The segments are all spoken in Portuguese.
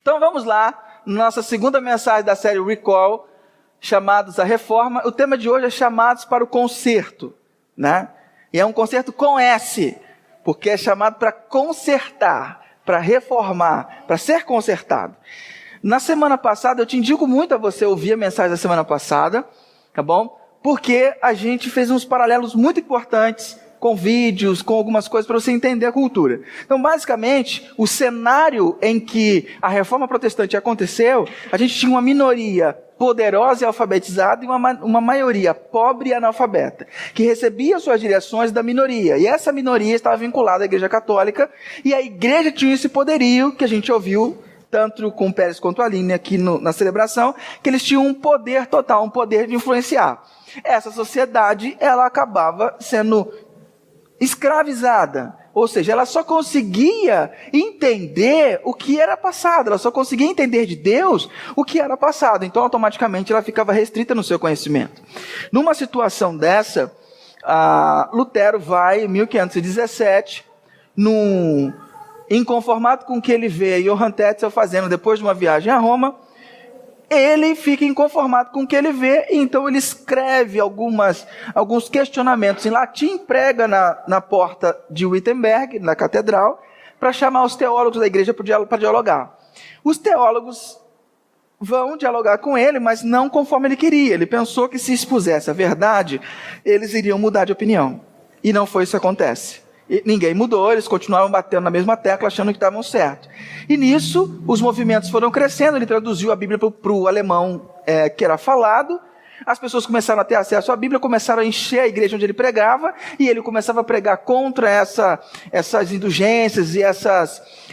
Então vamos lá, nossa segunda mensagem da série Recall, chamados a reforma. O tema de hoje é chamados para o conserto, né? E é um conserto com S, porque é chamado para consertar, para reformar, para ser consertado. Na semana passada, eu te indico muito a você ouvir a mensagem da semana passada, tá bom? Porque a gente fez uns paralelos muito importantes com vídeos, com algumas coisas para você entender a cultura. Então, basicamente, o cenário em que a reforma protestante aconteceu, a gente tinha uma minoria poderosa e alfabetizada e uma maioria pobre e analfabeta, que recebia suas direções da minoria. E essa minoria estava vinculada à Igreja Católica, e a igreja tinha esse poderio que a gente ouviu, tanto com o Pérez quanto a Aline aqui na celebração, que eles tinham um poder total, um poder de influenciar. Essa sociedade, ela acabava sendo escravizada, ou seja, ela só conseguia entender o que era passado, ela só conseguia entender de Deus o que era passado, então automaticamente ela ficava restrita no seu conhecimento. Numa situação dessa, Lutero vai, em 1517, inconformado com o que ele vê Johann Tetzel fazendo depois de uma viagem a Roma, ele fica inconformado com o que ele vê, e então ele escreve alguns questionamentos em latim, prega na porta de Wittenberg, na catedral, para chamar os teólogos da igreja para dialogar. Os teólogos vão dialogar com ele, mas não conforme ele queria. Ele pensou que se expusesse a verdade, eles iriam mudar de opinião. E não foi isso que acontece. E ninguém mudou, eles continuavam batendo na mesma tecla, achando que estavam certos. E nisso, os movimentos foram crescendo, ele traduziu a Bíblia para o alemão que era falado, as pessoas começaram a ter acesso à Bíblia, começaram a encher a igreja onde ele pregava, e ele começava a pregar contra essas indulgências e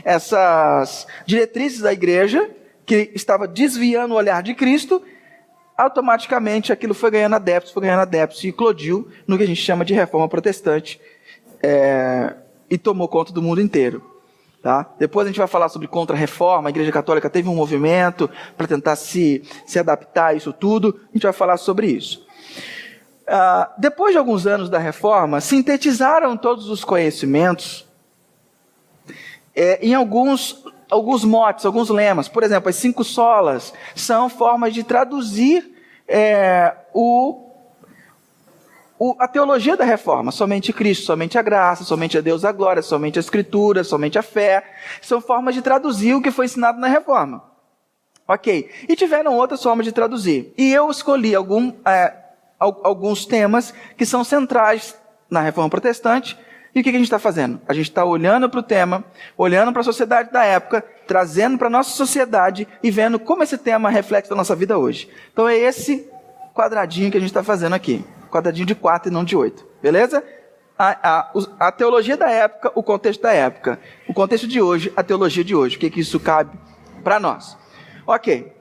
essas diretrizes da igreja, que estava desviando o olhar de Cristo. Automaticamente aquilo foi ganhando adeptos, e eclodiu no que a gente chama de reforma protestante, e tomou conta do mundo inteiro. Tá? Depois a gente vai falar sobre contra-reforma. A Igreja Católica teve um movimento para tentar se adaptar a isso tudo. A gente vai falar sobre isso. Depois de alguns anos da reforma, sintetizaram todos os conhecimentos em alguns motes, alguns lemas. Por exemplo, as 5 solas são formas de traduzir a teologia da reforma. Somente Cristo, somente a graça, somente a Deus a glória, somente a Escritura, somente a fé. São formas de traduzir o que foi ensinado na reforma. Ok. E tiveram outras formas de traduzir. E eu escolhi alguns temas que são centrais na reforma protestante. E o que a gente está fazendo? A gente está olhando para o tema, olhando para a sociedade da época, trazendo para a nossa sociedade e vendo como esse tema reflete a nossa vida hoje. Então é esse quadradinho que a gente está fazendo aqui. Quadradinho de 4 e não de 8, beleza? A teologia da época, o contexto da época. O contexto de hoje, a teologia de hoje. O que isso cabe para nós? Ok.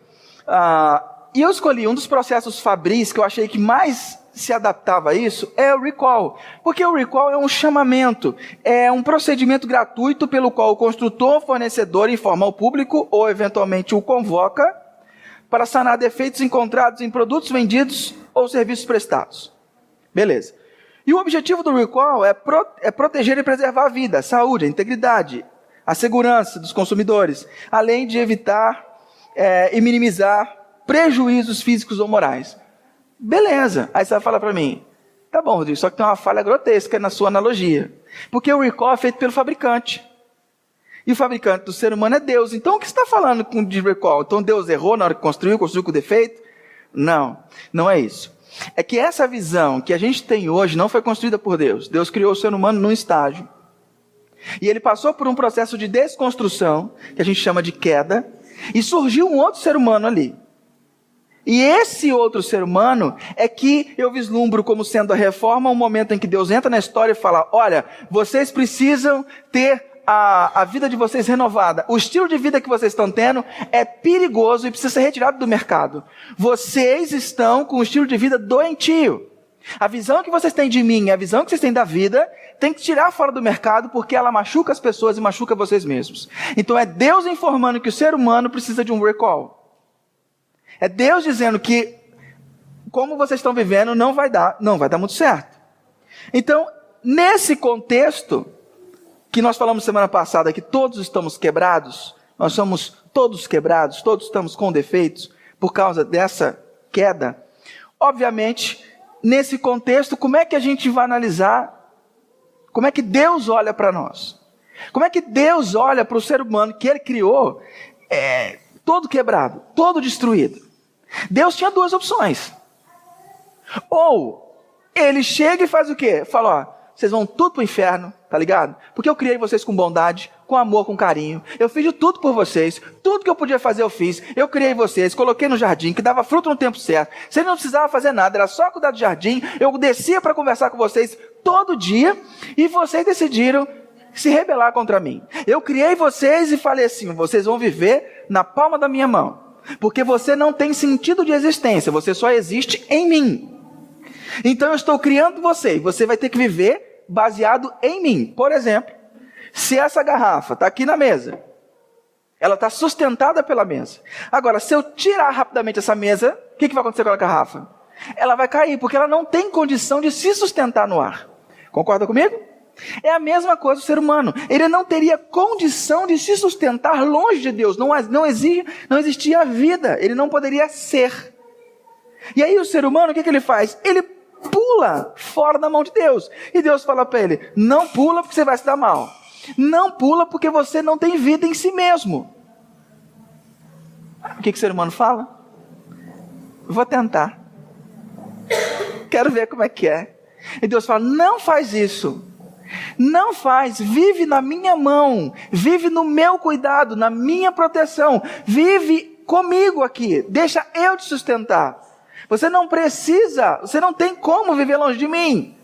E eu escolhi um dos processos fabris que eu achei que mais se adaptava a isso, é o recall. Porque o recall é um chamamento, é um procedimento gratuito pelo qual o construtor ou fornecedor informa ao público, ou eventualmente o convoca, para sanar defeitos encontrados em produtos vendidos ou serviços prestados. Beleza. E o objetivo do recall é proteger e preservar a vida, a saúde, a integridade, a segurança dos consumidores, além de evitar e minimizar prejuízos físicos ou morais. Beleza. Aí você vai falar para mim, tá bom, Rodrigo, só que tem uma falha grotesca na sua analogia. Porque o recall é feito pelo fabricante. E o fabricante do ser humano é Deus. Então o que você está falando de recall? Então Deus errou na hora que construiu com defeito? Não, não é isso. É que essa visão que a gente tem hoje não foi construída por Deus. Deus criou o ser humano num estágio. E ele passou por um processo de desconstrução, que a gente chama de queda, e surgiu um outro ser humano ali. E esse outro ser humano é que eu vislumbro como sendo a reforma, um momento em que Deus entra na história e fala, olha, vocês precisam ter a vida de vocês renovada. O estilo de vida que vocês estão tendo é perigoso e precisa ser retirado do mercado. Vocês estão com um estilo de vida doentio. A visão que vocês têm de mim, a visão que vocês têm da vida, tem que tirar fora do mercado porque ela machuca as pessoas e machuca vocês mesmos. Então é Deus informando que o ser humano precisa de um recall. É Deus dizendo que como vocês estão vivendo não vai dar muito certo. Então, nesse contexto que nós falamos semana passada, que todos estamos quebrados, todos quebrados, todos estamos com defeitos por causa dessa queda. Obviamente, nesse contexto, como é que a gente vai analisar? Como é que Deus olha para nós? Como é que Deus olha para o ser humano que Ele criou todo quebrado, todo destruído? Deus tinha duas opções. Ou Ele chega e faz o quê? Fala, ó, vocês vão tudo para o inferno, tá ligado? Porque eu criei vocês com bondade, com amor, com carinho. Eu fiz de tudo por vocês. Tudo que eu podia fazer eu fiz. Eu criei vocês, coloquei no jardim, que dava fruto no tempo certo. Vocês não precisavam fazer nada, era só cuidar do jardim. Eu descia para conversar com vocês todo dia e vocês decidiram se rebelar contra mim. Eu criei vocês e falei assim, vocês vão viver na palma da minha mão. Porque você não tem sentido de existência, você só existe em mim. Então eu estou criando você e você vai ter que viver baseado em mim. Por exemplo, se essa garrafa está aqui na mesa, ela está sustentada pela mesa. Agora, se eu tirar rapidamente essa mesa, o que vai acontecer com a garrafa? Ela vai cair, porque ela não tem condição de se sustentar no ar. Concorda comigo? É a mesma coisa o ser humano. Ele não teria condição de se sustentar longe de Deus. Não existia vida. Ele não poderia ser. E aí o ser humano, o que ele faz? Ele pula fora da mão de Deus. E Deus fala para ele, não pula porque você vai se dar mal. Não pula porque você não tem vida em si mesmo. O que o ser humano fala? Vou tentar. Quero ver como é que é. E Deus fala, não faz isso. Não faz, vive na minha mão. Vive no meu cuidado, na minha proteção. Vive comigo aqui. Deixa eu te sustentar. Você não precisa, você não tem como viver longe de mim.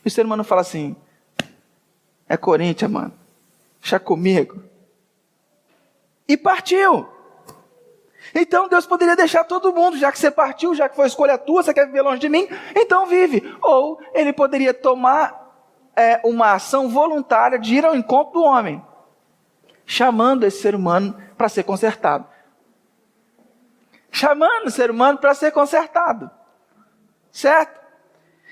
E o ser humano fala assim, é Corinthians, mano. Deixa comigo. E partiu. Então Deus poderia deixar todo mundo, já que você partiu, já que foi escolha tua, você quer viver longe de mim, então vive. Ou Ele poderia tomar uma ação voluntária de ir ao encontro do homem, chamando esse ser humano para ser consertado. Chamando o ser humano para ser consertado. Certo?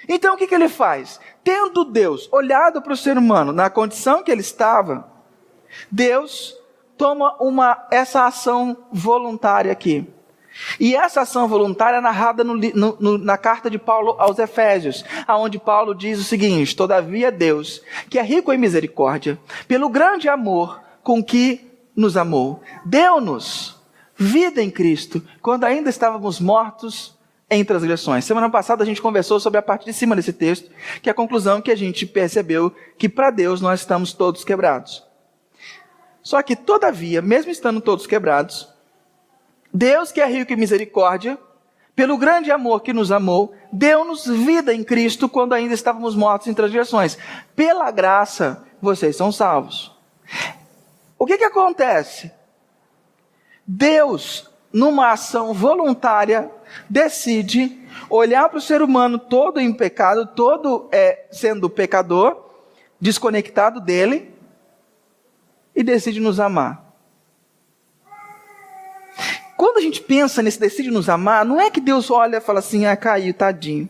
Então o que ele faz? Tendo Deus olhado para o ser humano na condição que ele estava, Deus toma essa ação voluntária aqui. E essa ação voluntária é narrada na carta de Paulo aos Efésios, onde Paulo diz o seguinte, todavia Deus, que é rico em misericórdia, pelo grande amor com que nos amou, deu-nos vida em Cristo, quando ainda estávamos mortos em transgressões. Semana passada a gente conversou sobre a parte de cima desse texto, que é a conclusão que a gente percebeu que para Deus nós estamos todos quebrados. Só que todavia, mesmo estando todos quebrados, Deus que é rico em misericórdia, pelo grande amor que nos amou, deu-nos vida em Cristo quando ainda estávamos mortos em transgressões. Pela graça, vocês são salvos. O que acontece? Deus, numa ação voluntária, decide olhar para o ser humano todo em pecado, todo sendo pecador, desconectado dele, e decide nos amar. Quando a gente pensa nesse decide nos amar, não é que Deus olha e fala assim, caiu, tadinho.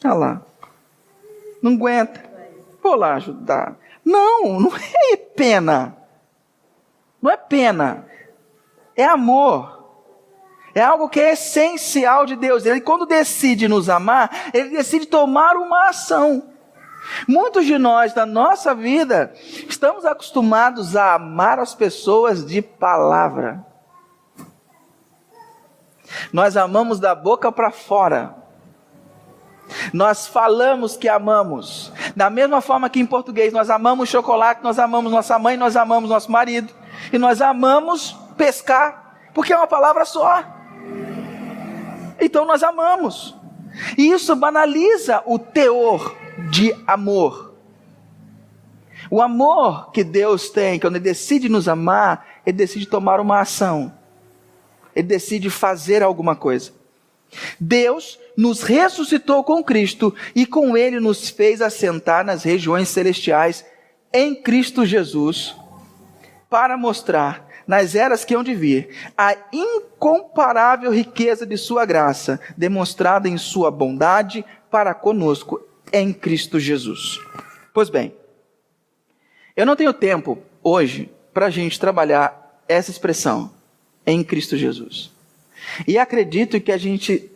Olha lá. Não aguenta. Vou lá ajudar. Não é pena. Não é pena. É amor. É algo que é essencial de Deus. Ele, quando decide nos amar, Ele decide tomar uma ação. Muitos de nós, na nossa vida, estamos acostumados a amar as pessoas de palavra. Nós amamos da boca para fora. Nós falamos que amamos. Da mesma forma que em português nós amamos chocolate, nós amamos nossa mãe, nós amamos nosso marido. E nós amamos pescar, porque é uma palavra só. Então nós amamos. E isso banaliza o teor de amor. O amor que Deus tem, quando Ele decide nos amar, Ele decide tomar uma ação. Ele decide fazer alguma coisa. Deus nos ressuscitou com Cristo e com Ele nos fez assentar nas regiões celestiais em Cristo Jesus, para mostrar nas eras que hão de vir a incomparável riqueza de sua graça, demonstrada em sua bondade para conosco em Cristo Jesus. Pois bem, eu não tenho tempo hoje para a gente trabalhar essa expressão, em Cristo Jesus. E acredito que a gente,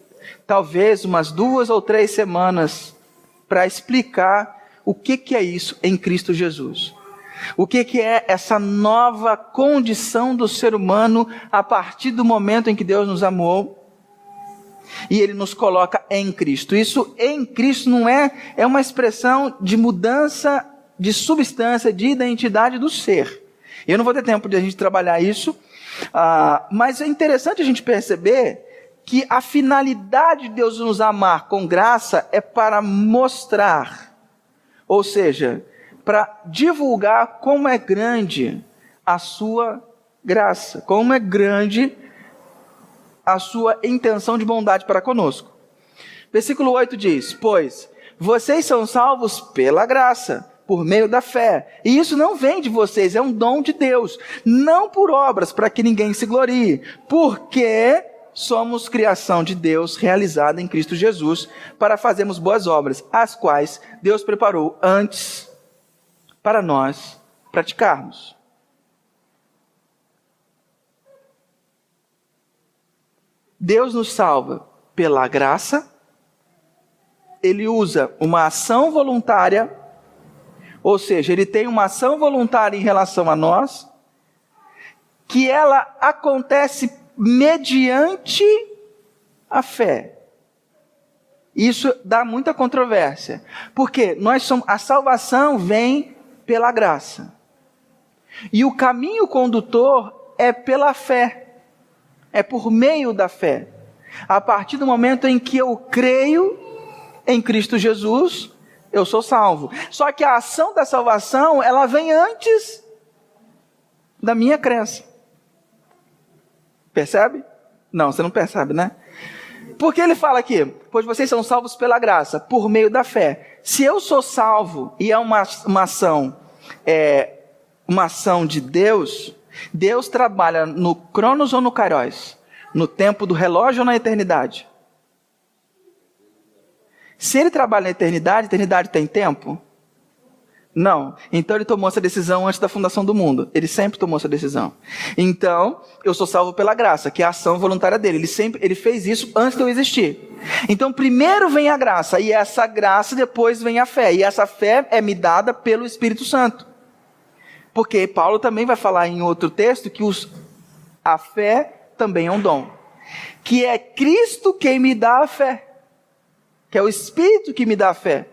talvez umas 2 ou 3 semanas, para explicar o que é isso em Cristo Jesus. O que é essa nova condição do ser humano a partir do momento em que Deus nos amou e Ele nos coloca em Cristo. Isso em Cristo não é uma expressão de mudança de substância, de identidade do ser. Eu não vou ter tempo de a gente trabalhar isso, mas é interessante a gente perceber que a finalidade de Deus nos amar com graça é para mostrar, ou seja, para divulgar como é grande a sua graça, como é grande a sua intenção de bondade para conosco. Versículo 8 diz: pois vocês são salvos pela graça, por meio da fé. E isso não vem de vocês, é um dom de Deus, não por obras, para que ninguém se glorie, porque somos criação de Deus, realizada em Cristo Jesus, para fazermos boas obras, as quais Deus preparou antes para nós praticarmos. Deus nos salva pela graça, Ele usa uma ação voluntária, ou seja, Ele tem uma ação voluntária em relação a nós, que ela acontece mediante a fé. Isso dá muita controvérsia, porque a salvação vem pela graça, e o caminho condutor é pela fé. É por meio da fé. A partir do momento em que eu creio em Cristo Jesus, eu sou salvo. Só que a ação da salvação, ela vem antes da minha crença. Percebe? Não, você não percebe, né? Porque ele fala aqui, pois vocês são salvos pela graça, por meio da fé. Se eu sou salvo e é uma ação de Deus, Deus trabalha no Cronos ou no Kairos? No tempo do relógio ou na eternidade? Se Ele trabalha na eternidade, a eternidade tem tempo? Não. Então Ele tomou essa decisão antes da fundação do mundo. Ele sempre tomou essa decisão. Então, eu sou salvo pela graça, que é a ação voluntária dele. Ele fez isso antes de eu existir. Então, primeiro vem a graça, e essa graça depois vem a fé. E essa fé é me dada pelo Espírito Santo. Porque Paulo também vai falar em outro texto que a fé também é um dom. Que é Cristo quem me dá a fé. Que é o Espírito que me dá a fé.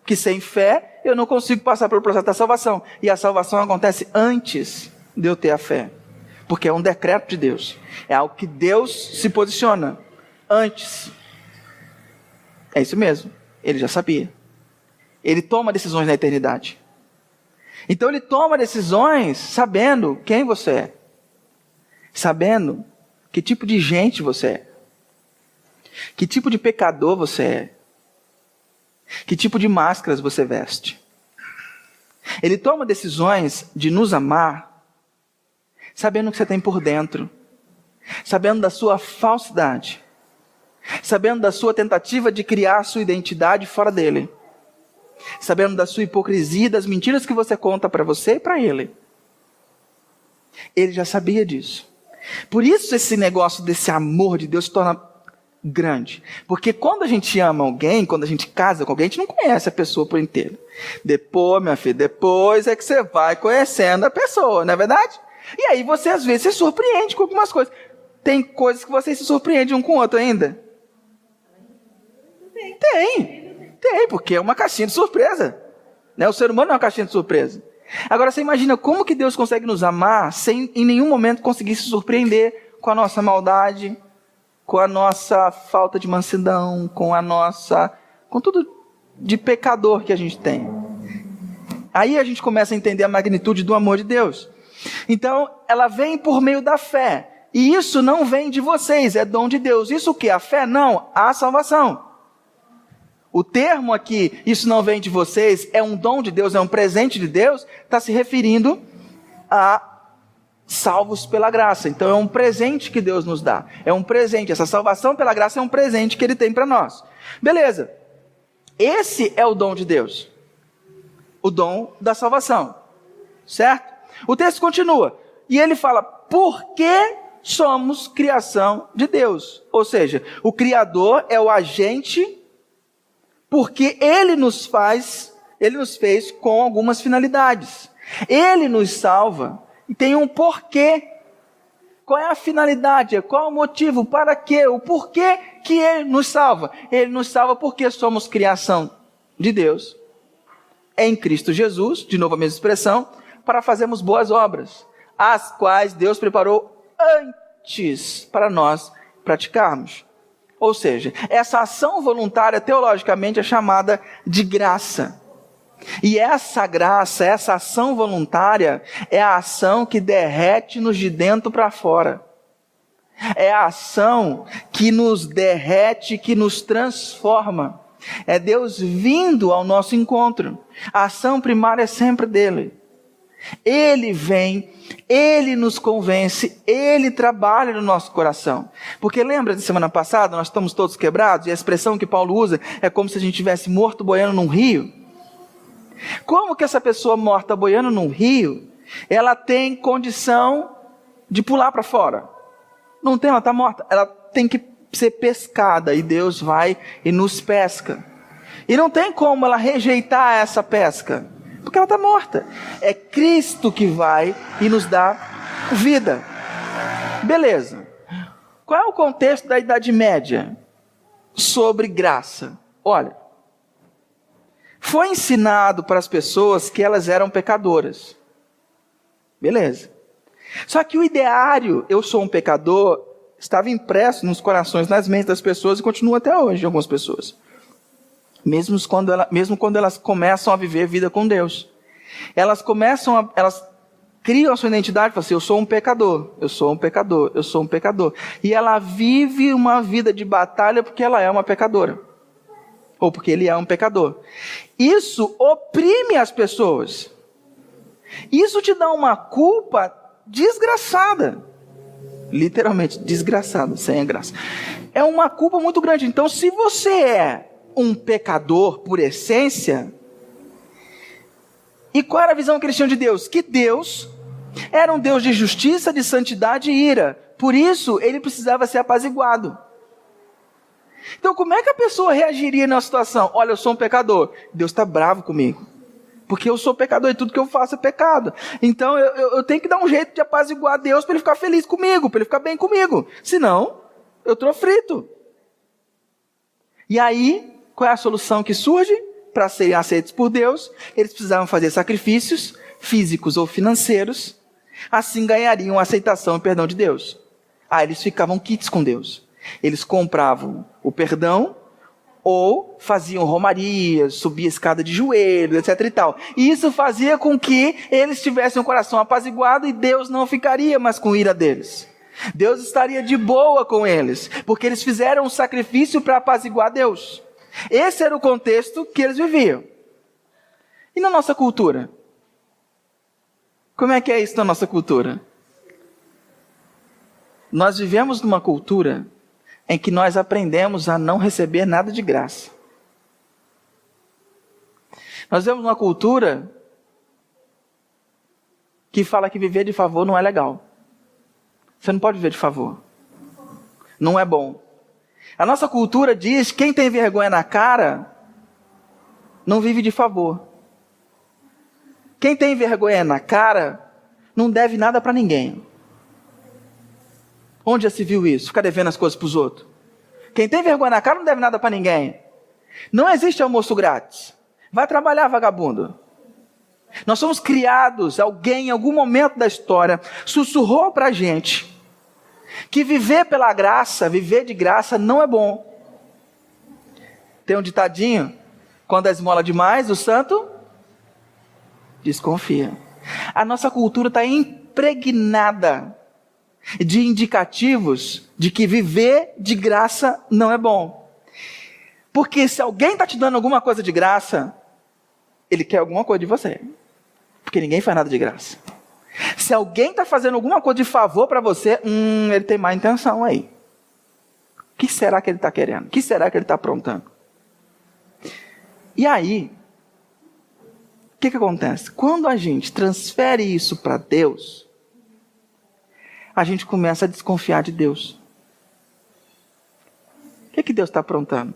Que sem fé eu não consigo passar pelo processo da salvação. E a salvação acontece antes de eu ter a fé. Porque é um decreto de Deus. É algo que Deus se posiciona antes. É isso mesmo. Ele já sabia. Ele toma decisões na eternidade. Então Ele toma decisões sabendo quem você é. Sabendo que tipo de gente você é. Que tipo de pecador você é. Que tipo de máscaras você veste. Ele toma decisões de nos amar, sabendo o que você tem por dentro. Sabendo da sua falsidade. Sabendo da sua tentativa de criar a sua identidade fora dele. Sabendo da sua hipocrisia, das mentiras que você conta para você e para ele. Ele já sabia disso. Por isso esse negócio desse amor de Deus se torna grande. Porque quando a gente ama alguém, quando a gente casa com alguém, a gente não conhece a pessoa por inteiro. Depois, minha filha, depois é que você vai conhecendo a pessoa, não é verdade? E aí você às vezes se surpreende com algumas coisas. Tem coisas que você se surpreende um com o outro ainda? Tem, porque é uma caixinha de surpresa. Né? O ser humano é uma caixinha de surpresa. Agora você imagina como que Deus consegue nos amar sem em nenhum momento conseguir se surpreender com a nossa maldade, com a nossa falta de mansidão, com tudo de pecador que a gente tem. Aí a gente começa a entender a magnitude do amor de Deus. Então, ela vem por meio da fé. E isso não vem de vocês, é dom de Deus. Isso o que? A fé? Não, a salvação. O termo aqui, isso não vem de vocês, é um dom de Deus, é um presente de Deus, está se referindo a salvos pela graça. Então é um presente que Deus nos dá. É um presente, essa salvação pela graça é um presente que Ele tem para nós. Beleza. Esse é o dom de Deus. O dom da salvação. Certo? O texto continua. E ele fala, porque somos criação de Deus. Ou seja, o Criador é o agente, porque ele nos fez com algumas finalidades. Ele nos salva e tem um porquê. Qual é a finalidade? Qual é o motivo? Para quê? O porquê que ele nos salva? Ele nos salva porque somos criação de Deus, em Cristo Jesus, de novo a mesma expressão, para fazermos boas obras, as quais Deus preparou antes para nós praticarmos. Ou seja, essa ação voluntária teologicamente é chamada de graça. E essa graça, essa ação voluntária, é a ação que derrete-nos de dentro para fora. É a ação que nos derrete, que nos transforma. É Deus vindo ao nosso encontro. A ação primária é sempre dele. Ele vem, ele nos convence, ele trabalha no nosso coração. Porque lembra de semana passada, nós estamos todos quebrados, e a expressão que Paulo usa é como se a gente tivesse morto boiando num rio. Como que essa pessoa morta boiando num rio, ela tem condição de pular para fora? Não tem, ela está morta. Ela tem que ser pescada, e Deus vai e nos pesca. E não tem como ela rejeitar essa pesca, porque ela está morta. É Cristo que vai e nos dá vida. Beleza. Qual é o contexto da Idade Média sobre graça? Olha, foi ensinado para as pessoas que elas eram pecadoras. Beleza. Só que o ideário, eu sou um pecador, estava impresso nos corações, nas mentes das pessoas, e continua até hoje em algumas pessoas. Mesmo quando elas começam a viver vida com Deus. Elas criam a sua identidade e falam assim, eu sou um pecador, eu sou um pecador, eu sou um pecador. E ela vive uma vida de batalha porque ela é uma pecadora. Ou porque ele é um pecador. Isso oprime as pessoas. Isso te dá uma culpa desgraçada. Literalmente, desgraçada, sem a graça. É uma culpa muito grande. Então, se você é um pecador por essência, e qual era a visão cristã de Deus? Que Deus era um Deus de justiça, de santidade e ira. Por isso, ele precisava ser apaziguado. Então, como é que a pessoa reagiria na situação? Olha, eu sou um pecador. Deus está bravo comigo. Porque eu sou pecador e tudo que eu faço é pecado. Então, eu tenho que dar um jeito de apaziguar Deus para ele ficar feliz comigo, para ele ficar bem comigo. Senão, eu estou frito. E aí, qual é a solução que surge? Para serem aceitos por Deus, eles precisavam fazer sacrifícios físicos ou financeiros. Assim ganhariam a aceitação e perdão de Deus. Aí eles ficavam quites com Deus. Eles compravam o perdão ou faziam romarias, subiam a escada de joelhos, etc. e tal. E isso fazia com que eles tivessem o coração apaziguado e Deus não ficaria mais com ira deles. Deus estaria de boa com eles, porque eles fizeram um sacrifício para apaziguar Deus. Esse era o contexto que eles viviam. E na nossa cultura? Como é que é isso na nossa cultura? Nós vivemos numa cultura em que nós aprendemos a não receber nada de graça. Nós vivemos numa cultura que fala que viver de favor não é legal. Você não pode viver de favor. Não é bom. A nossa cultura diz que quem tem vergonha na cara não vive de favor. Quem tem vergonha na cara não deve nada para ninguém. Onde já se viu isso? Ficar devendo as coisas para os outros. Quem tem vergonha na cara não deve nada para ninguém. Não existe almoço grátis. Vai trabalhar, vagabundo. Nós somos criados, alguém em algum momento da história sussurrou para a gente que viver pela graça, viver de graça não é bom. Tem um ditadinho, quando a esmola demais, o santo desconfia. A nossa cultura está impregnada de indicativos de que viver de graça não é bom. Porque se alguém está te dando alguma coisa de graça, ele quer alguma coisa de você. Porque ninguém faz nada de graça. Se alguém está fazendo alguma coisa de favor para você, ele tem má intenção aí. O que será que ele está querendo? O que será que ele está aprontando? E aí, o que acontece? Quando a gente transfere isso para Deus, a gente começa a desconfiar de Deus. O que Deus está aprontando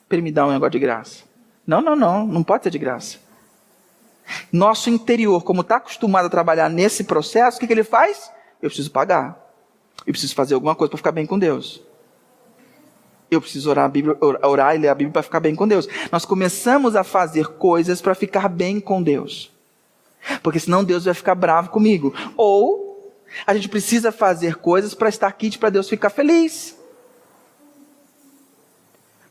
para Ele me dar um negócio de graça? Não pode ser de graça. Nosso interior, como está acostumado a trabalhar nesse processo, o que Ele faz? Eu preciso pagar. Eu preciso fazer alguma coisa para ficar bem com Deus. Eu preciso orar e ler a Bíblia para ficar bem com Deus. Nós começamos a fazer coisas para ficar bem com Deus. Porque senão Deus vai ficar bravo comigo. Ou a gente precisa fazer coisas para estar aqui para Deus ficar feliz.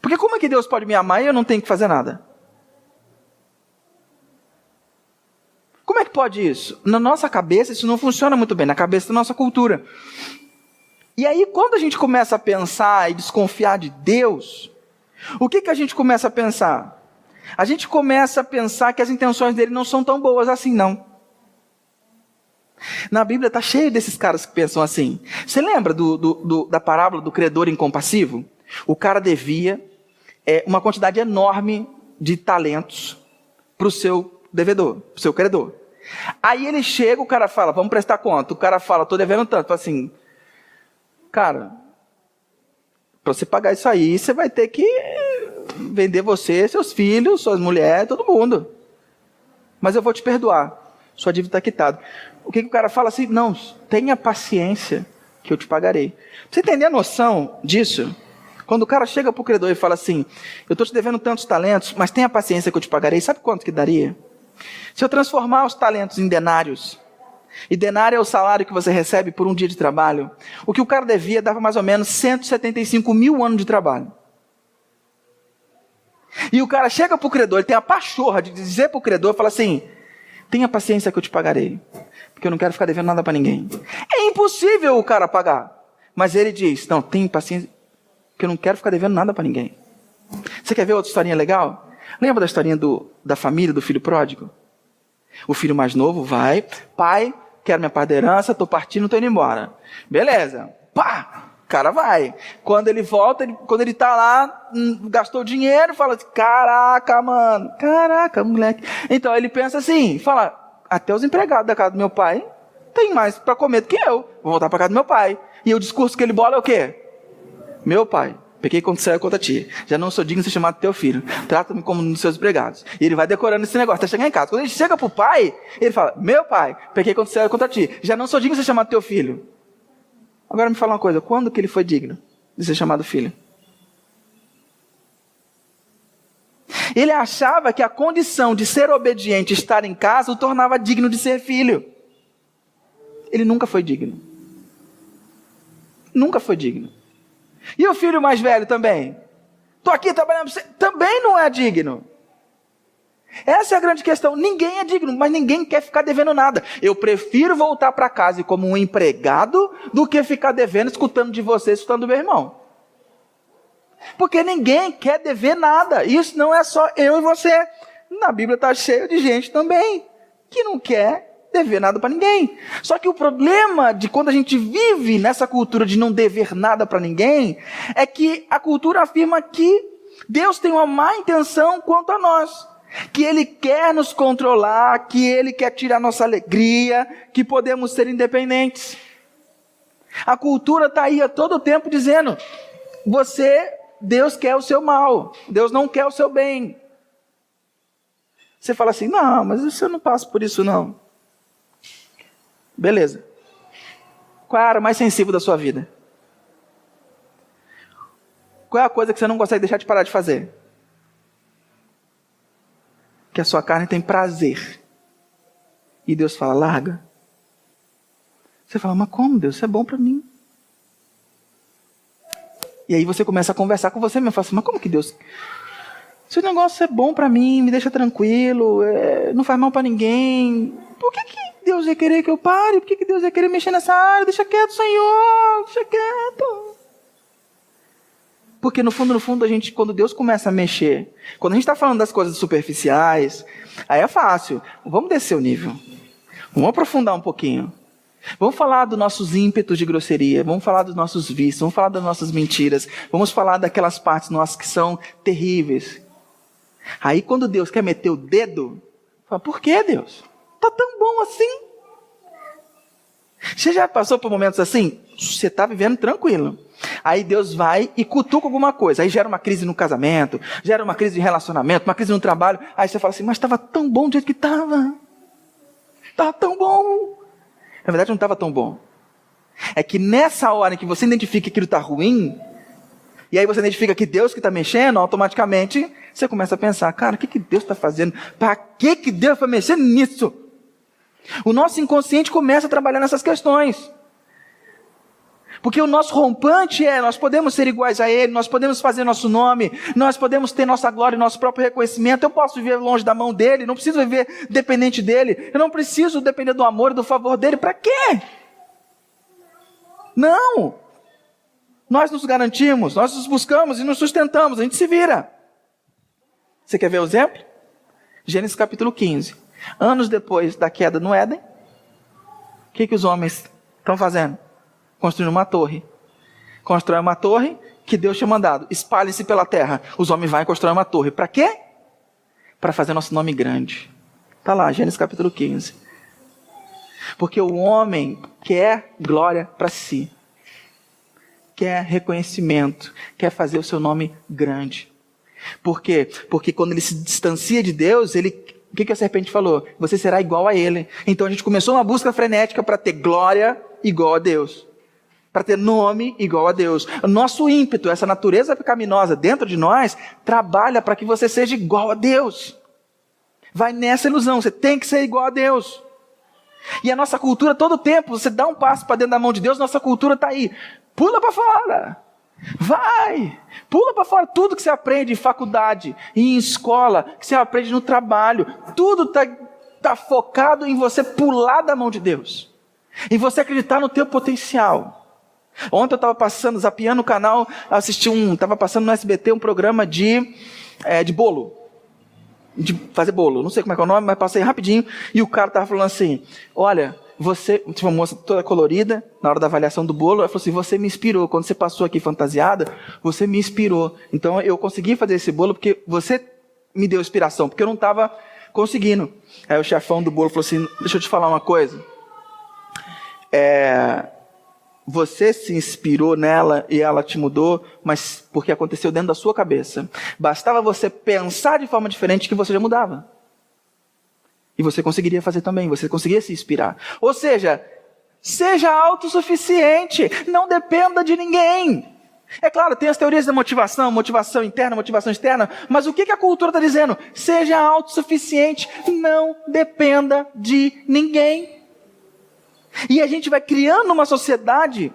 Porque como é que Deus pode me amar e eu não tenho que fazer nada? Como é que pode isso? Na nossa cabeça isso não funciona muito bem, na cabeça da nossa cultura. E aí quando a gente começa a pensar e desconfiar de Deus, o que a gente começa a pensar? A gente começa a pensar que as intenções dele não são tão boas assim, não. Na Bíblia está cheio desses caras que pensam assim. Você lembra da parábola do credor incompassivo? O cara devia uma quantidade enorme de talentos para o seu devedor, para o seu credor. Aí ele chega, o cara fala, vamos prestar conta. O cara fala, estou devendo tanto. Fala assim, cara, para você pagar isso aí, você vai ter que vender você, seus filhos, suas mulheres, todo mundo. Mas eu vou te perdoar. Sua dívida está quitada. O que o cara fala assim? Não, tenha paciência que eu te pagarei. Você entender a noção disso? Quando o cara chega para o credor e fala assim, eu estou te devendo tantos talentos, mas tenha paciência que eu te pagarei. Sabe quanto que daria? Se eu transformar os talentos em denários, e denário é o salário que você recebe por um dia de trabalho, o que o cara devia dava mais ou menos 175 mil anos de trabalho. E o cara chega para o credor, ele tem a pachorra de dizer para o credor, fala assim, tenha paciência que eu te pagarei, porque eu não quero ficar devendo nada para ninguém. É impossível o cara pagar, mas ele diz, não, tenha paciência, que eu não quero ficar devendo nada para ninguém. Você quer ver outra historinha legal? Lembra da historinha da família do filho pródigo? O filho mais novo vai, pai, quero minha parte da herança, estou partindo, estou indo embora. Beleza, pá, o cara vai. Quando ele volta, quando ele está lá, gastou dinheiro, fala assim, caraca, mano, caraca, moleque. Então ele pensa assim, fala, até os empregados da casa do meu pai tem mais para comer do que eu. Vou voltar para casa do meu pai. E o discurso que ele bola é o quê? Meu pai, pequei contra o céu e contra ti. Já não sou digno de ser chamado teu filho. Trata-me como um dos seus empregados. E ele vai decorando esse negócio até chegar em casa. Quando ele chega para o pai, ele fala, meu pai, pequei contra o céu e contra ti. Já não sou digno de ser chamado teu filho. Agora me fala uma coisa, quando que ele foi digno de ser chamado filho? Ele achava que a condição de ser obediente e estar em casa o tornava digno de ser filho. Ele nunca foi digno. Nunca foi digno. E o filho mais velho também? Estou aqui trabalhando para você. Também não é digno. Essa é a grande questão. Ninguém é digno, mas ninguém quer ficar devendo nada. Eu prefiro voltar para casa como um empregado do que ficar devendo, escutando de você, escutando do meu irmão. Porque ninguém quer dever nada. Isso não é só eu e você. Na Bíblia está cheio de gente também que não quer dever nada para ninguém. Só que o problema de quando a gente vive nessa cultura de não dever nada para ninguém, é que a cultura afirma que Deus tem uma má intenção quanto a nós. Que Ele quer nos controlar, que Ele quer tirar nossa alegria, que podemos ser independentes. A cultura está aí a todo tempo dizendo, Deus quer o seu mal, Deus não quer o seu bem. Você fala assim, não, mas eu não passo por isso não. Beleza. Qual é a área mais sensível da sua vida? Qual é a coisa que você não consegue deixar de parar de fazer? Que a sua carne tem prazer. E Deus fala, larga. Você fala, mas como Deus? Isso é bom para mim. E aí você começa a conversar com você mesmo. Fala assim, mas como que Deus... Esse negócio é bom para mim, me deixa tranquilo, não faz mal para ninguém. Por que Deus ia querer que eu pare? Por que Deus ia querer mexer nessa área? Deixa quieto, Senhor, deixa quieto. Porque no fundo, a gente, quando Deus começa a mexer, quando a gente está falando das coisas superficiais, aí é fácil. Vamos descer o nível. Vamos aprofundar um pouquinho. Vamos falar dos nossos ímpetos de grosseria, vamos falar dos nossos vícios, vamos falar das nossas mentiras, vamos falar daquelas partes nossas que são terríveis. Aí quando Deus quer meter o dedo, fala, por que Deus? Está tão bom assim. Você já passou por momentos assim? Você está vivendo tranquilo. Aí Deus vai e cutuca alguma coisa. Aí gera uma crise no casamento, gera uma crise de relacionamento, uma crise no trabalho. Aí você fala assim, mas estava tão bom do jeito que estava. Estava tão bom. Na verdade não estava tão bom. É que nessa hora em que você identifica que aquilo está ruim, e aí você identifica que Deus que está mexendo, automaticamente você começa a pensar, cara, o que Deus está fazendo? Para que Deus vai mexer nisso? O nosso inconsciente começa a trabalhar nessas questões. Porque o nosso rompante nós podemos ser iguais a Ele, nós podemos fazer nosso nome, nós podemos ter nossa glória e nosso próprio reconhecimento. Eu posso viver longe da mão dEle, não preciso viver dependente dEle, eu não preciso depender do amor e do favor dEle. Para quê? Não! Nós nos garantimos, nós nos buscamos e nos sustentamos, a gente se vira. Você quer ver o exemplo? Gênesis capítulo 15. Anos depois da queda no Éden, o que os homens estão fazendo? Construindo uma torre. Constrói uma torre que Deus tinha mandado. Espalhe-se pela terra. Os homens vão construir uma torre. Para quê? Para fazer nosso nome grande. Está lá, Gênesis capítulo 15. Porque o homem quer glória para si. Quer reconhecimento. Quer fazer o seu nome grande. Por quê? Porque quando ele se distancia de Deus, o que a serpente falou? Você será igual a ele. Então a gente começou uma busca frenética para ter glória igual a Deus. Para ter nome igual a Deus. O nosso ímpeto, essa natureza pecaminosa dentro de nós, trabalha para que você seja igual a Deus. Vai nessa ilusão, você tem que ser igual a Deus. E a nossa cultura, todo tempo, você dá um passo para dentro da mão de Deus, nossa cultura está aí. Pula para fora. Vai, pula para fora tudo que você aprende em faculdade, em escola, que você aprende no trabalho, tudo tá focado em você pular da mão de Deus, em você acreditar no teu potencial. Ontem eu estava passando, zapeando o canal, estava passando no SBT um programa de bolo, de fazer bolo, não sei como é que é o nome, mas passei rapidinho, e o cara estava falando assim, olha, você, tinha uma moça toda colorida, na hora da avaliação do bolo, ela falou assim, você me inspirou, quando você passou aqui fantasiada, você me inspirou, então eu consegui fazer esse bolo porque você me deu inspiração, porque eu não estava conseguindo. Aí o chefão do bolo falou assim, deixa eu te falar uma coisa, você se inspirou nela e ela te mudou, mas porque aconteceu dentro da sua cabeça, bastava você pensar de forma diferente que você já mudava. E você conseguiria fazer também, você conseguiria se inspirar. Ou seja, seja autossuficiente, não dependa de ninguém. É claro, tem as teorias da motivação interna, motivação externa, mas o que a cultura está dizendo? Seja autossuficiente, não dependa de ninguém. E a gente vai criando uma sociedade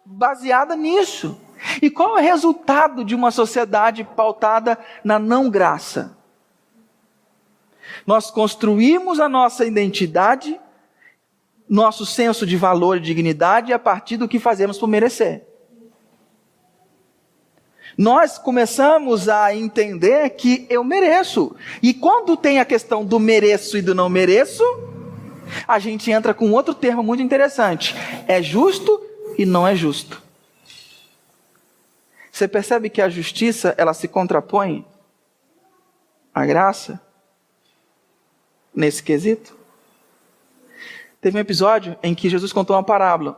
baseada nisso. E qual é o resultado de uma sociedade pautada na não graça? Nós construímos a nossa identidade, nosso senso de valor e dignidade a partir do que fazemos por merecer. Nós começamos a entender que eu mereço. E quando tem a questão do mereço e do não mereço, a gente entra com outro termo muito interessante. É justo e não é justo. Você percebe que a justiça, ela se contrapõe à graça? Nesse quesito? Teve um episódio em que Jesus contou uma parábola.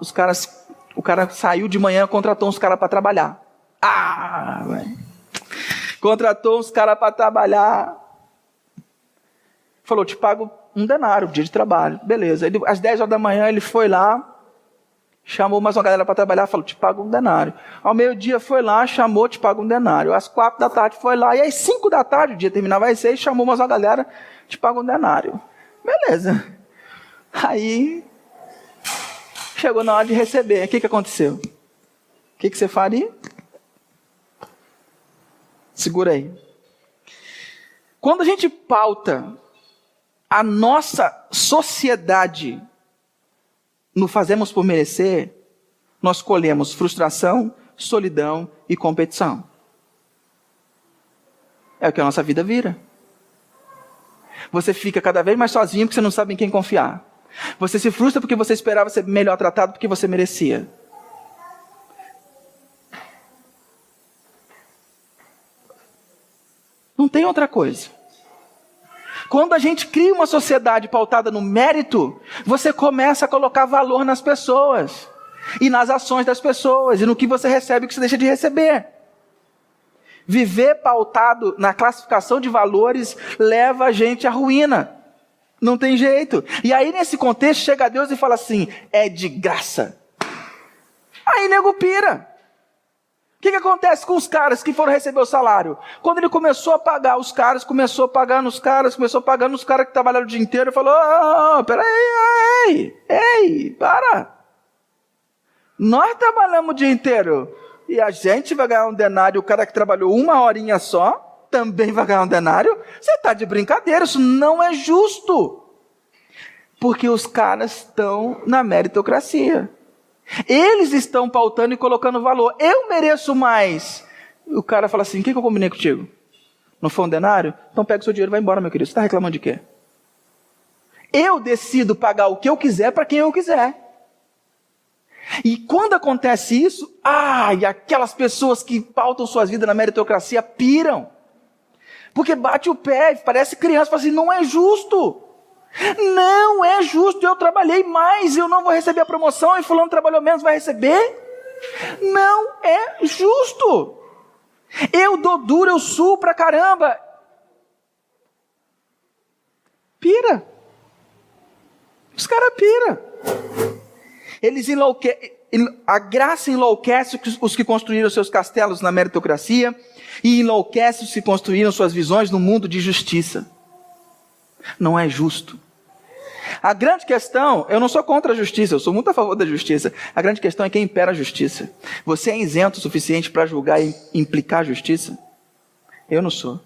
O cara saiu de manhã e contratou uns caras para trabalhar. Contratou uns caras para trabalhar. Falou, te pago um denário, dia de trabalho. Beleza. Às 10 horas da manhã ele foi lá, chamou mais uma galera para trabalhar, falou, te pago um denário. Ao meio-dia foi lá, chamou, te pago um denário. Às 4 da tarde foi lá, e às 5 da tarde, o dia terminava às 6, chamou mais uma galera, te pago um denário. Beleza. Aí, chegou na hora de receber. O que aconteceu? O que você faria? Segura aí. Quando a gente pauta a nossa sociedade no fazemos por merecer, nós colhemos frustração, solidão e competição. É o que a nossa vida vira. Você fica cada vez mais sozinho porque você não sabe em quem confiar. Você se frustra porque você esperava ser melhor tratado porque você merecia. Não tem outra coisa. Quando a gente cria uma sociedade pautada no mérito, você começa a colocar valor nas pessoas, e nas ações das pessoas, e no que você recebe e o que você deixa de receber. Viver pautado na classificação de valores leva a gente à ruína. Não tem jeito. E aí, nesse contexto, chega Deus e fala assim: é de graça. Aí nego pira. O que acontece com os caras que foram receber o salário? Quando ele começou a pagar os caras, começou a pagar nos caras que trabalharam o dia inteiro, e falou: peraí, ei, para. Nós trabalhamos o dia inteiro e a gente vai ganhar um denário, o cara que trabalhou 1 horinha só também vai ganhar um denário? Você está de brincadeira, isso não é justo. Porque os caras estão na meritocracia. Eles estão pautando e colocando valor. Eu mereço mais. O cara fala assim: o que eu combinei contigo? Não foi um denário? Então pega o seu dinheiro e vai embora, meu querido. Você está reclamando de quê? Eu decido pagar o que eu quiser para quem eu quiser. E quando acontece isso, e aquelas pessoas que pautam suas vidas na meritocracia piram. Porque bate o pé, parece criança, fala assim: não é justo. Não é justo, eu trabalhei mais, eu não vou receber a promoção e fulano trabalhou menos, vai receber? Não é justo. Eu dou duro, eu suo pra caramba. Pira. Os caras piram. Eles a graça enlouquece os que construíram seus castelos na meritocracia e enlouquece os que construíram suas visões no mundo de justiça. Não é justo. A grande questão, eu não sou contra a justiça, eu sou muito a favor da justiça. A grande questão é quem impera a justiça. Você é isento o suficiente para julgar e implicar a justiça? Eu não sou.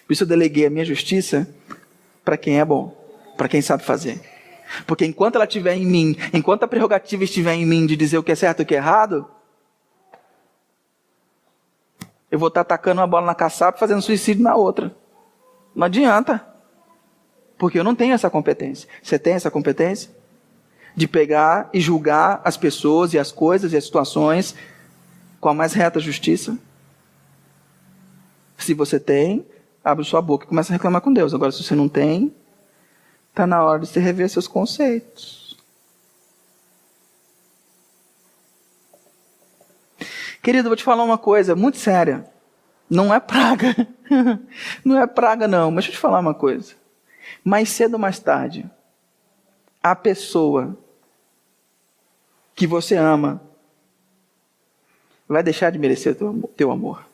Por isso eu deleguei a minha justiça para quem é bom, para quem sabe fazer. Porque enquanto ela estiver em mim, enquanto a prerrogativa estiver em mim de dizer o que é certo e o que é errado, eu vou estar atacando uma bola na caçapa e fazendo suicídio na outra. Não adianta. Porque eu não tenho essa competência. Você tem essa competência? De pegar e julgar as pessoas e as coisas e as situações com a mais reta justiça? Se você tem, abre sua boca e começa a reclamar com Deus. Agora, se você não tem, está na hora de você rever seus conceitos. Querido, eu vou te falar uma coisa muito séria. Não é praga. Não é praga não, mas deixa eu te falar uma coisa. Mais cedo ou mais tarde, a pessoa que você ama vai deixar de merecer teu amor.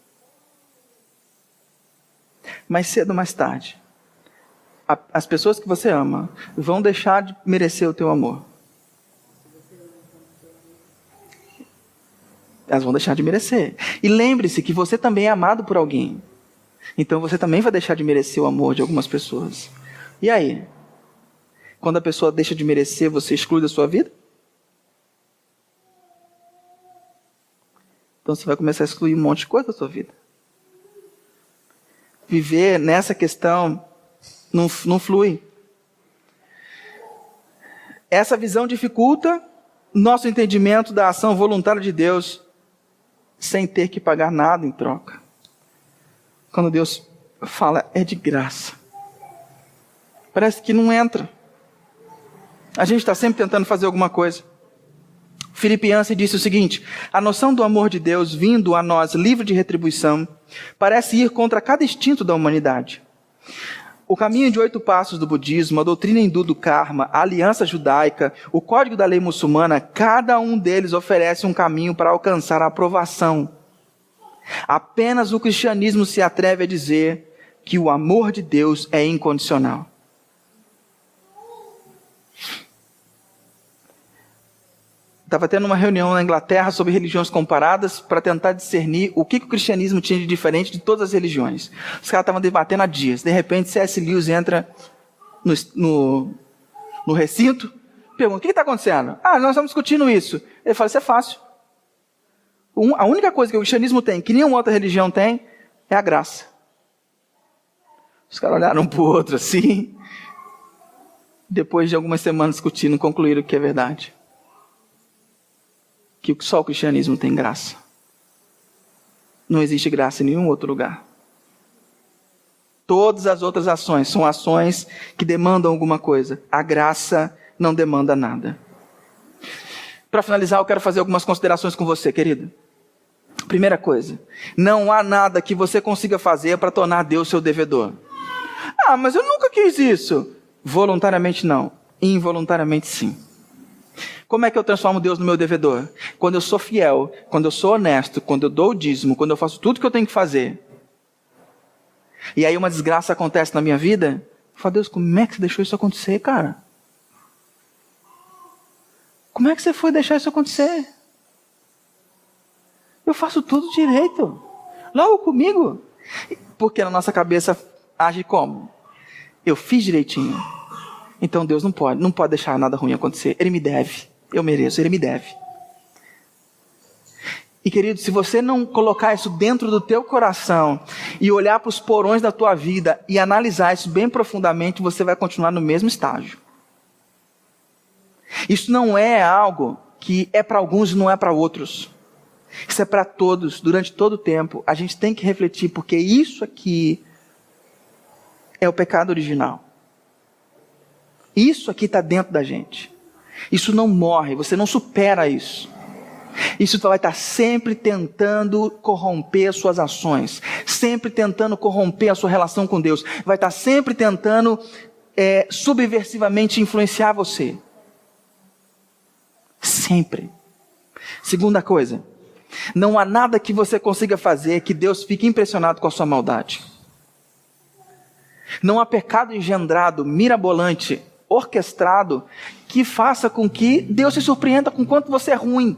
Mais cedo ou mais tarde, as pessoas que você ama vão deixar de merecer o teu amor. Elas vão deixar de merecer. E lembre-se que você também é amado por alguém. Então você também vai deixar de merecer o amor de algumas pessoas. E aí? Quando a pessoa deixa de merecer, você exclui da sua vida? Então você vai começar a excluir um monte de coisa da sua vida. Viver nessa questão não flui. Essa visão dificulta nosso entendimento da ação voluntária de Deus sem ter que pagar nada em troca. Quando Deus fala, é de graça. Parece que não entra. A gente está sempre tentando fazer alguma coisa. Philip Yancey disse o seguinte: a noção do amor de Deus vindo a nós livre de retribuição parece ir contra cada instinto da humanidade. O caminho de 8 passos do budismo, a doutrina hindu do karma, a aliança judaica, o código da lei muçulmana, cada um deles oferece um caminho para alcançar a aprovação. Apenas o cristianismo se atreve a dizer que o amor de Deus é incondicional. Estava tendo uma reunião na Inglaterra sobre religiões comparadas para tentar discernir o que o cristianismo tinha de diferente de todas as religiões. Os caras estavam debatendo há dias. De repente, C.S. Lewis entra no recinto, pergunta: o que está acontecendo? Nós estamos discutindo isso. Ele fala: isso é fácil. A única coisa que o cristianismo tem, que nenhuma outra religião tem, é a graça. Os caras olharam um para o outro assim. Depois de algumas semanas discutindo, concluíram que é verdade. Que só o cristianismo tem graça. Não existe graça em nenhum outro lugar. Todas as outras ações são ações que demandam alguma coisa. A graça não demanda nada. Para finalizar, eu quero fazer algumas considerações com você, querido. Primeira coisa, não há nada que você consiga fazer para tornar Deus seu devedor. Ah, mas eu nunca quis isso. Voluntariamente não, involuntariamente sim. Como é que eu transformo Deus no meu devedor? Quando eu sou fiel, quando eu sou honesto, quando eu dou o dízimo, quando eu faço tudo que eu tenho que fazer. E aí uma desgraça acontece na minha vida, eu falo, Deus, como é que você deixou isso acontecer, cara? Como é que você foi deixar isso acontecer? Eu faço tudo direito. Logo comigo. Porque na nossa cabeça age como? Eu fiz direitinho. Então Deus não pode deixar nada ruim acontecer. Ele me deve. Eu mereço, Ele me deve. E querido, se você não colocar isso dentro do teu coração e olhar para os porões da tua vida e analisar isso bem profundamente, você vai continuar no mesmo estágio. Isso não é algo que é para alguns e não é para outros. Isso é para todos, durante todo o tempo. A gente tem que refletir, porque isso aqui é o pecado original. Isso aqui está dentro da gente. Isso não morre, você não supera isso. Isso vai estar sempre tentando corromper as suas ações, sempre tentando corromper a sua relação com Deus, vai estar sempre tentando subversivamente influenciar você. Sempre. Segunda coisa, não há nada que você consiga fazer que Deus fique impressionado com a sua maldade. Não há pecado engendrado, mirabolante, orquestrado, que faça com que Deus se surpreenda com quanto você é ruim.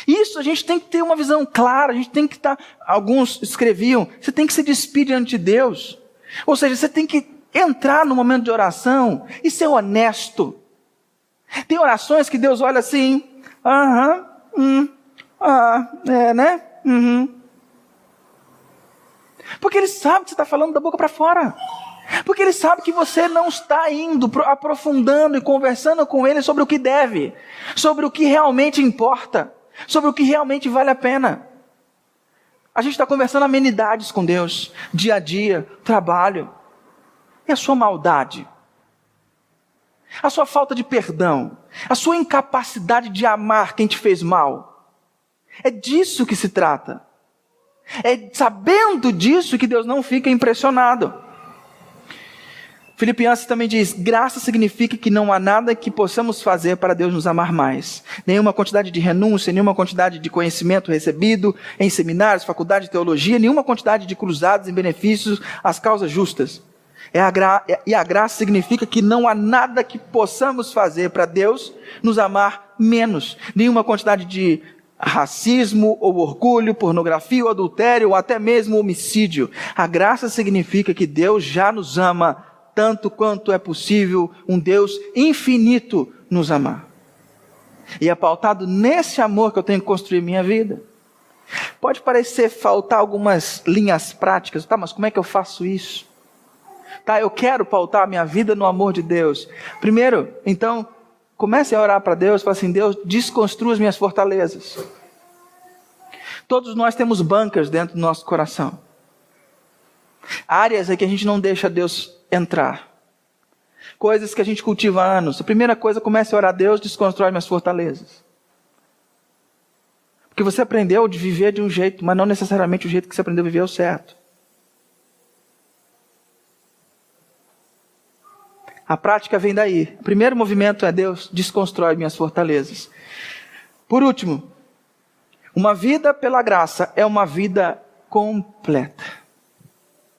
Isso a gente tem que ter uma visão clara, a gente tem que estar, alguns escreviam, você tem que se despedir diante de Deus. Ou seja, você tem que entrar no momento de oração e ser honesto. Tem orações que Deus olha assim, né? Porque Ele sabe que você está falando da boca para fora. Porque Ele sabe que você não está indo, aprofundando e conversando com Ele sobre o que deve, sobre o que realmente importa, sobre o que realmente vale a pena. A gente está conversando amenidades com Deus, dia a dia, trabalho. E a sua maldade? A sua falta de perdão? A sua incapacidade de amar quem te fez mal? É disso que se trata. É sabendo disso que Deus não fica impressionado. Filipenses também diz, graça significa que não há nada que possamos fazer para Deus nos amar mais. Nenhuma quantidade de renúncia, nenhuma quantidade de conhecimento recebido em seminários, faculdade de teologia, nenhuma quantidade de cruzados em benefícios às causas justas. E a graça significa que não há nada que possamos fazer para Deus nos amar menos. Nenhuma quantidade de racismo ou orgulho, pornografia ou adultério ou até mesmo homicídio. A graça significa que Deus já nos ama tanto quanto é possível um Deus infinito nos amar. E é pautado nesse amor que eu tenho que construir minha vida. Pode parecer faltar algumas linhas práticas, tá, mas como é que eu faço isso? Tá, eu quero pautar a minha vida no amor de Deus. Primeiro, então, comece a orar para Deus, fala assim, Deus, desconstrua as minhas fortalezas. Todos nós temos bunkers dentro do nosso coração. Áreas em que a gente não deixa Deus entrar. Coisas que a gente cultiva há anos. A primeira coisa, comece a orar a Deus, desconstrói minhas fortalezas. Porque você aprendeu de viver de um jeito, mas não necessariamente o jeito que você aprendeu a viver é o certo. A prática vem daí. O primeiro movimento é Deus, desconstrói minhas fortalezas. Por último, uma vida pela graça é uma vida completa.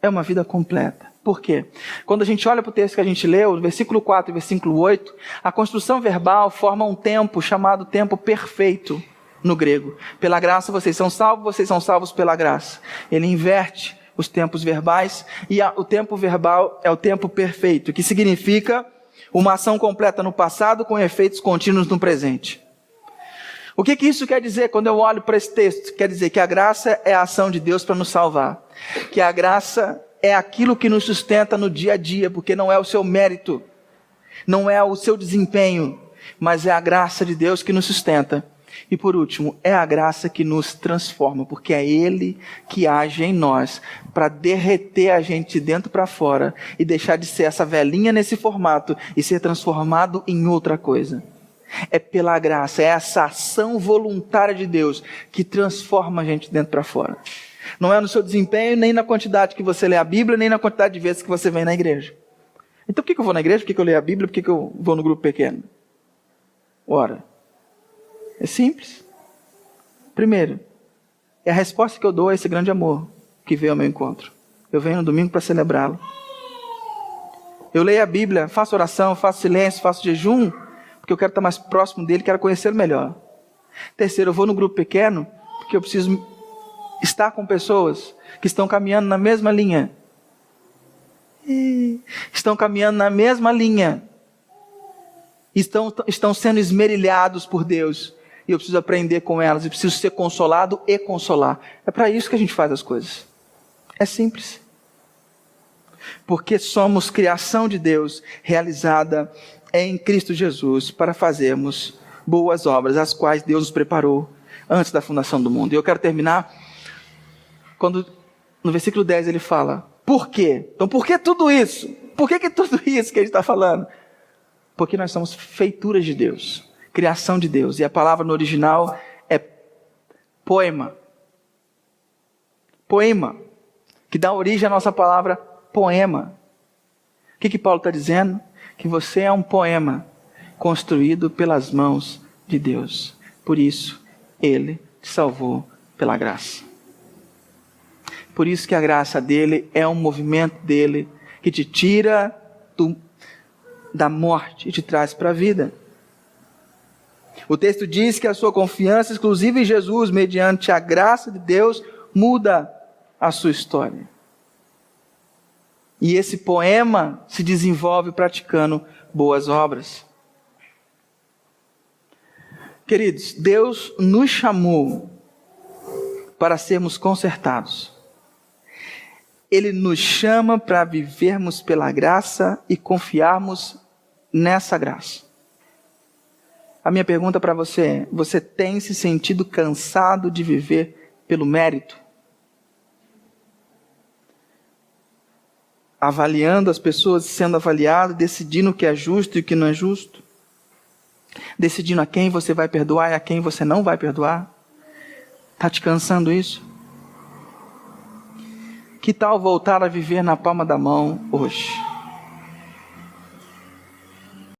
É uma vida completa. Por quê? Quando a gente olha para o texto que a gente leu, versículo 4 e versículo 8, a construção verbal forma um tempo chamado tempo perfeito no grego. Pela graça vocês são salvos pela graça. Ele inverte os tempos verbais e o tempo verbal é o tempo perfeito, que significa uma ação completa no passado com efeitos contínuos no presente. O que isso quer dizer quando eu olho para esse texto? Quer dizer que a graça é a ação de Deus para nos salvar. Que a graça é aquilo que nos sustenta no dia a dia, porque não é o seu mérito, não é o seu desempenho, mas é a graça de Deus que nos sustenta. E por último, é a graça que nos transforma, porque é Ele que age em nós para derreter a gente de dentro para fora e deixar de ser essa velhinha nesse formato e ser transformado em outra coisa. É pela graça, é essa ação voluntária de Deus que transforma a gente de dentro para fora. Não é no seu desempenho, nem na quantidade que você lê a Bíblia, nem na quantidade de vezes que você vem na igreja. Então por que eu vou na igreja? Por que eu leio a Bíblia? Por que eu vou no grupo pequeno? Ora, é simples. Primeiro, é a resposta que eu dou a esse grande amor que veio ao meu encontro. Eu venho no domingo para celebrá-lo. Eu leio a Bíblia, faço oração, faço silêncio, faço jejum, porque eu quero estar mais próximo dele, quero conhecê-lo melhor. Terceiro, eu vou no grupo pequeno, porque eu preciso estar com pessoas que estão caminhando na mesma linha. Estão caminhando na mesma linha. Estão sendo esmerilhados por Deus. E eu preciso aprender com elas. E preciso ser consolado e consolar. É para isso que a gente faz as coisas. É simples. Porque somos criação de Deus, realizada em Cristo Jesus, para fazermos boas obras, as quais Deus nos preparou antes da fundação do mundo. E eu quero terminar quando no versículo 10 ele fala, por quê? Então por que tudo isso? Por que tudo isso que ele está falando? Porque nós somos feituras de Deus, criação de Deus. E a palavra no original é poema. Poema, que dá origem à nossa palavra poema. O que Paulo está dizendo? Que você é um poema construído pelas mãos de Deus. Por isso, Ele te salvou pela graça. Por isso que a graça dele é um movimento dele que te tira da morte e te traz para a vida. O texto diz que a sua confiança exclusiva em Jesus, mediante a graça de Deus, muda a sua história. E esse poema se desenvolve praticando boas obras. Queridos, Deus nos chamou para sermos consertados. Ele nos chama para vivermos pela graça e confiarmos nessa graça. A minha pergunta para você é, você tem se sentido cansado de viver pelo mérito? Avaliando as pessoas, sendo avaliado, decidindo o que é justo e o que não é justo? Decidindo a quem você vai perdoar e a quem você não vai perdoar? Está te cansando isso? Que tal voltar a viver na palma da mão hoje?